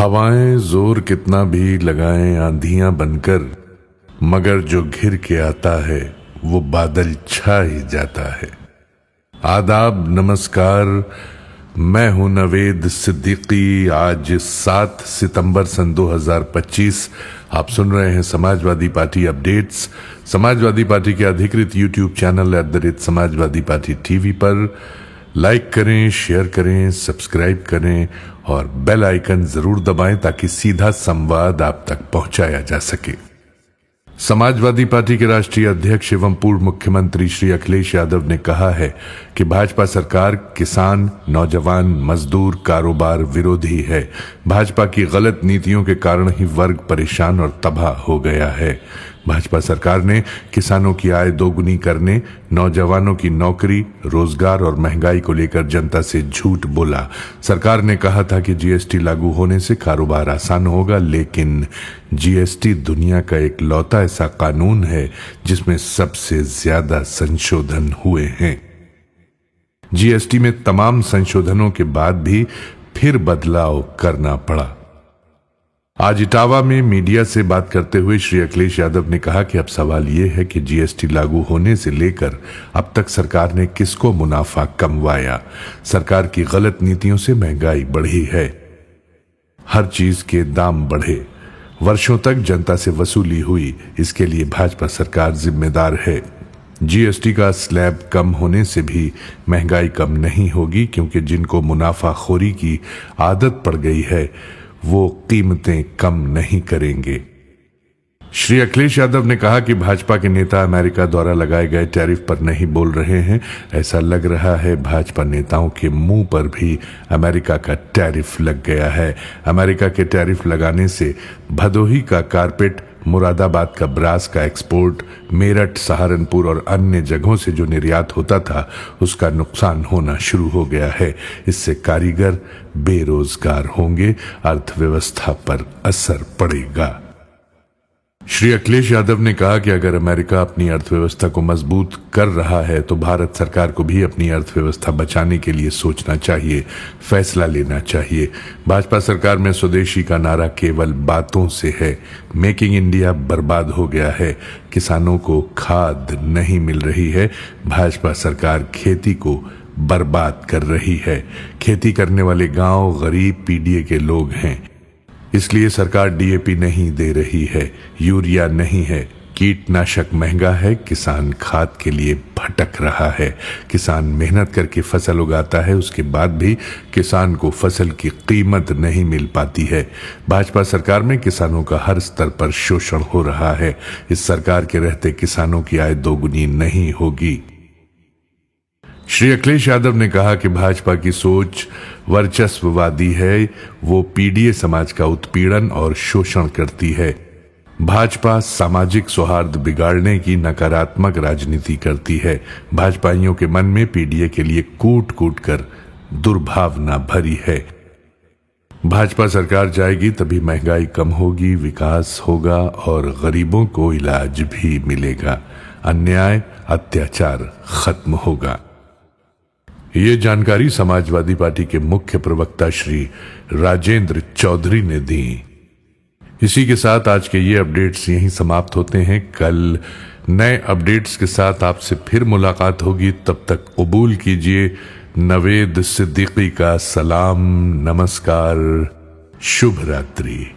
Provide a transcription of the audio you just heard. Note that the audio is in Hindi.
हवाएं जोर कितना भी लगाएं आंधियां बनकर, मगर जो घिर के आता है वो बादल छा ही जाता है। आदाब, नमस्कार। मैं हूं नवेद सिद्दीकी। आज 7 सितंबर सन 2025। आप सुन रहे हैं Samajwadi party updates. Samajwadi party के अधिकृत YouTube channel @Samajwadi party TV पर लाइक करें, शेयर करें, सब्सक्राइब करें और बेल आइकन जरूर दबाएं ताकि सीधा संवाद आप तक पहुंचाया जा सके। समाजवादी पार्टी के राष्ट्रीय अध्यक्ष एवं पूर्व मुख्यमंत्री श्री अखिलेश यादव ने कहा है कि भाजपा सरकार किसान, नौजवान, मजदूर, कारोबार विरोधी है। भाजपा की गलत नीतियों के कारण ही वर्ग परेशान और तबाह हो गया है। भाजपा सरकार ने किसानों की आय दोगुनी करने, नौजवानों की नौकरी, रोजगार और महंगाई को लेकर जनता से झूठ बोला। सरकार ने कहा था कि जीएसटी लागू होने से कारोबार आसान होगा, लेकिन जीएसटी दुनिया का एक लौता ऐसा कानून है जिसमें सबसे ज्यादा संशोधन हुए हैं। जीएसटी में तमाम संशोधनों के बाद भी फिर बदलाव करना पड़ा। आज इटावा में मीडिया से बात करते हुए श्री अखिलेश यादव ने कहा कि अब सवाल यह है कि जीएसटी लागू होने से लेकर अब तक सरकार ने किसको मुनाफा कमवाया। सरकार की गलत नीतियों से महंगाई बढ़ी है, हर चीज के दाम बढ़े, वर्षों तक जनता से वसूली हुई। इसके लिए भाजपा सरकार जिम्मेदार है। जीएसटी का स्लैब कम होने से भी महंगाई कम नहीं होगी, क्योंकि जिनको मुनाफाखोरी की आदत पड़ गई है वो कीमतें कम नहीं करेंगे। श्री अखिलेश यादव ने कहा कि भाजपा के नेता अमेरिका द्वारा लगाए गए टैरिफ पर नहीं बोल रहे हैं। ऐसा लग रहा है भाजपा नेताओं के मुंह पर भी अमेरिका का टैरिफ लग गया है। अमेरिका के टैरिफ लगाने से भदोही का कारपेट, मुरादाबाद का ब्रास का एक्सपोर्ट, मेरठ, सहारनपुर और अन्य जगहों से जो निर्यात होता था उसका नुकसान होना शुरू हो गया है। इससे कारीगर बेरोजगार होंगे, अर्थव्यवस्था पर असर पड़ेगा। श्री अखिलेश यादव ने कहा कि अगर अमेरिका अपनी अर्थव्यवस्था को मजबूत कर रहा है तो भारत सरकार को भी अपनी अर्थव्यवस्था बचाने के लिए सोचना चाहिए, फैसला लेना चाहिए। भाजपा सरकार में स्वदेशी का नारा केवल बातों से है। मेकिंग इंडिया बर्बाद हो गया है। किसानों को खाद नहीं मिल रही है। भाजपा सरकार खेती को बर्बाद कर रही है। खेती करने वाले गांव गरीब पीडीए के लोग हैं, इसलिए सरकार डीएपी नहीं दे रही है, यूरिया नहीं है, कीटनाशक महंगा है, किसान खाद के लिए भटक रहा है। किसान मेहनत करके फसल उगाता है, उसके बाद भी किसान को फसल की कीमत नहीं मिल पाती है। भाजपा सरकार में किसानों का हर स्तर पर शोषण हो रहा है। इस सरकार के रहते किसानों की आय दोगुनी नहीं होगी। श्री अखिलेश यादव ने कहा कि भाजपा की सोच वर्चस्ववादी है। वो पीडीए समाज का उत्पीड़न और शोषण करती है। भाजपा सामाजिक सौहार्द बिगाड़ने की नकारात्मक राजनीति करती है। भाजपाइयों के मन में पीडीए के लिए कूट कूट कर दुर्भावना भरी है। भाजपा सरकार जाएगी तभी महंगाई कम होगी, विकास होगा और गरीबों को इलाज भी मिलेगा, अन्याय अत्याचार खत्म होगा। ये जानकारी समाजवादी पार्टी के मुख्य प्रवक्ता श्री राजेंद्र चौधरी ने दी। इसी के साथ आज के ये अपडेट्स यहीं समाप्त होते हैं। कल नए अपडेट्स के साथ आपसे फिर मुलाकात होगी। तब तक कबूल कीजिए नवेद सिद्दीकी का सलाम, नमस्कार, शुभ रात्रि।